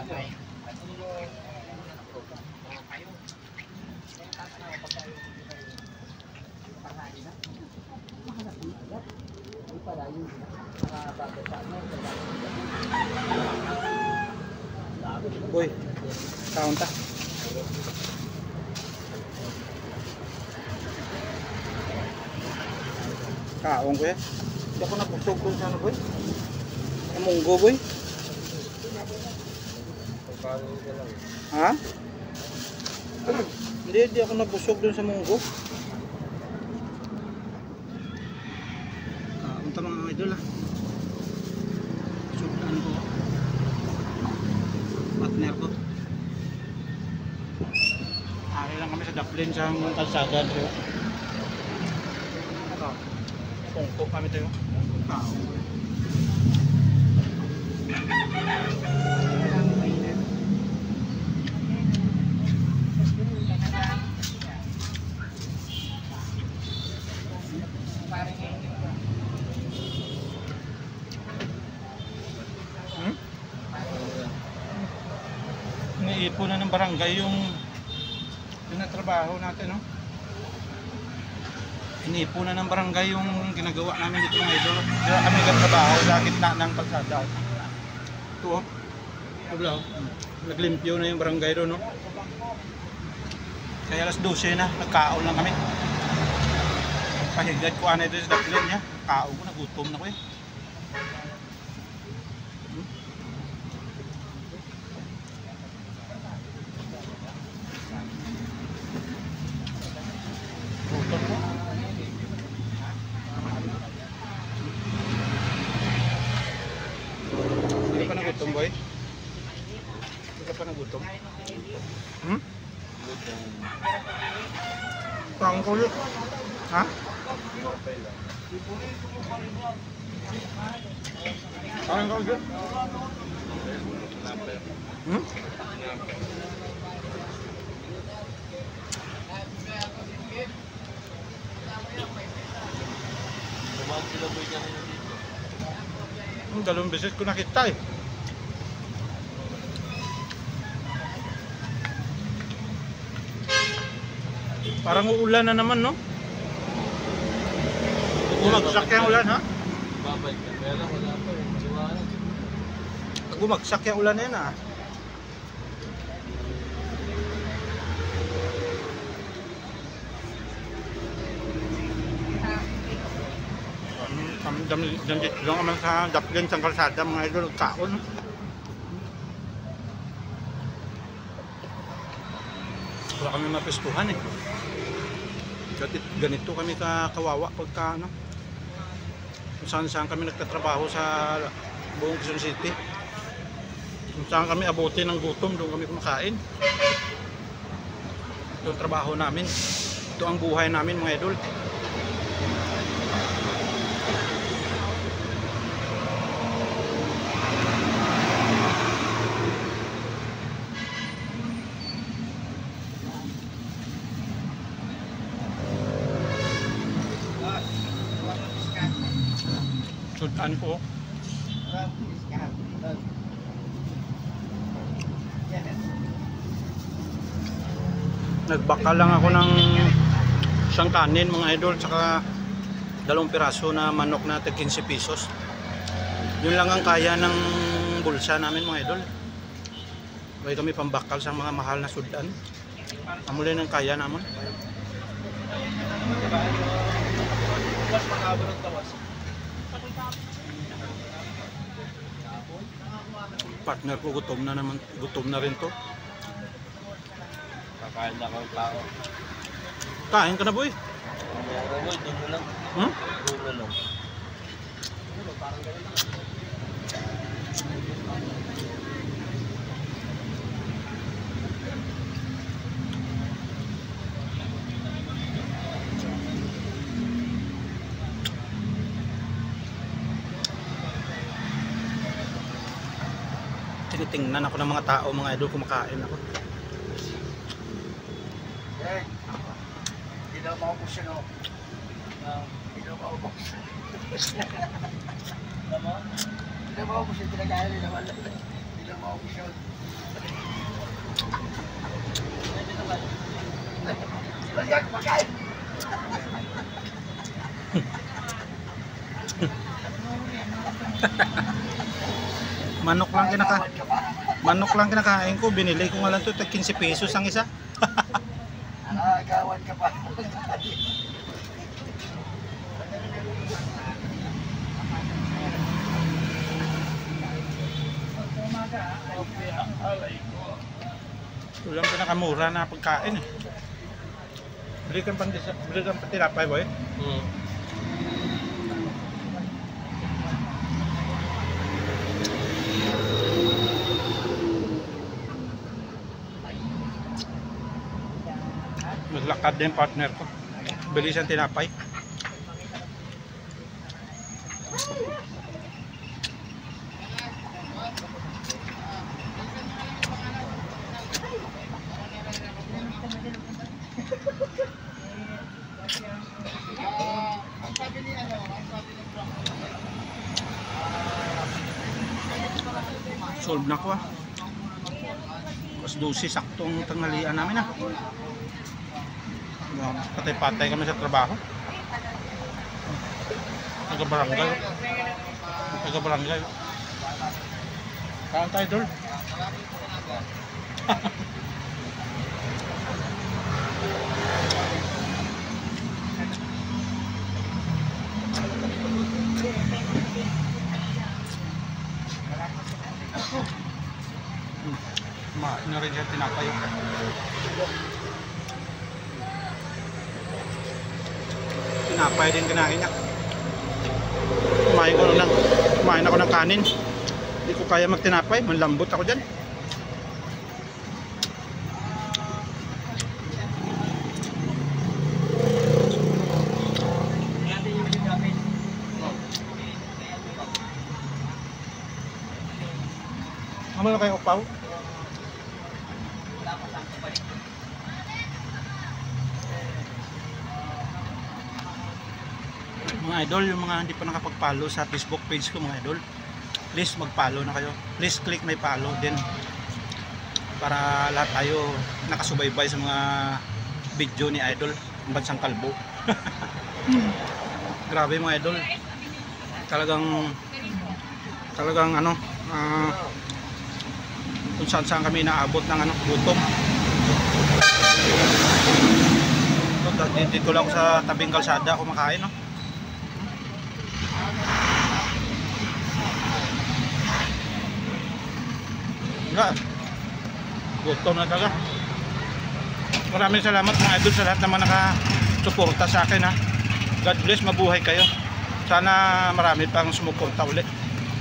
Uy, kaunta. Kaong ko eh. Hindi ako napusog doon sa ano boy. Munggo boy. Ha? Hindi ako nabusog doon sa munggo. Kaunta mga idol ah. Sudan ko. Partner ko. Ari lang kami sa Daplin sa kalsada tayo. Ito. Pungko kami tayo. Iniipon na ng barangay yung trabaho natin, no? Iniipon na ng barangay yung ginagawa namin dito ng idol. Kaya kami nagtrabaho sa gitna ng kalsada. Ito, oh. Ito, naglimpyo na yung barangay doon, no? Kaya alas 12 na, nagkaon lang kami. Pahigad ko anay doon sa Daplin niya. Kaon ko, nagutom na ko eh. Hindi ka pa nagutom boy? Hindi ka pa nagutom? Pang kulit. Ha? Parang kulit. Dalawang beses ko nakita eh. Parang uulan na naman, no? Bumagsak yung ulan, ha? Babay ka, pero wala pa eh. Bumagsak yung ulan na yan, ha? Dito lang naman sa Daplin, sa kalsada, mga idol, kaon. Wala kami mapistuhan eh. Ganito kami kawawa pagka ano. Kung saan kami nagtatrabaho sa buong Quezon City. Kung saan kami abutin ng gutom, doon kami kumakain. Ito ang trabaho namin. Ito ang buhay namin, mga idol. Sudan ko. Nagbaka lang ako ng isang kanin, mga idol, saka 2 piraso na manok na 15 pesos. Yun lang ang kaya ng bulsa namin, mga idol. May kami pambakal sa mga mahal na sudan. Amulin ang kaya naman. Partner ko gutom na naman, gutom na rin to. Kakain na akong tao. Kain ka na boy? Boy, doon mo lang. Doon mo lang. Tinitingnan ako ng mga tao, mga idol, kumakain ako. Hindi na maubos yun, o. Hindi na maubos. Hindi na maubos yun, tinagaya nila. Hindi na maubos yun. Lagyan, pagkain. Manok lang kinakain ko, binili ko nga lang to, tag 15 pesos ang isa. Nakagawan ka pa. Ito lang pinakamura na pagkain eh. Bili kang tinapay boy. Naglakad din partner ko. Bili siyang tinapay. Solve na ko ah. Mas 12 saktong tanghalian namin ah. Patay-patay kami sa trabaho. Taga-barangay. Taga-barangay. Kain tayo, Dol. Kumain na rin siya tinapay. Tinapay din kinain niya. Kumain ako ng kanin. Hindi ko kaya magtinapay, manlambot ako dyan. Ano na kayo upaw? Mga idol, yung mga hindi pa nakapag-follow sa Facebook page ko mga idol, please mag-follow na kayo. Please click may follow din para lahat tayo nakasubaybay sa mga video ni idol, ang Bansang Kalbo. Grabe mga idol. Talagang ano, kung saan kami naabot ng ano, gutom. Dito lang sa tabing kalsada kumakain, no? Gutom na talaga. Maraming salamat mga idol sa lahat naman nakasuporta sa akin ha. God bless, mabuhay kayo. Sana marami pang sumuporta ulit.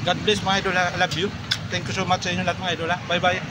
God bless mga idol, I love you. Thank you so much sa inyo lahat mga idol ha. Bye bye.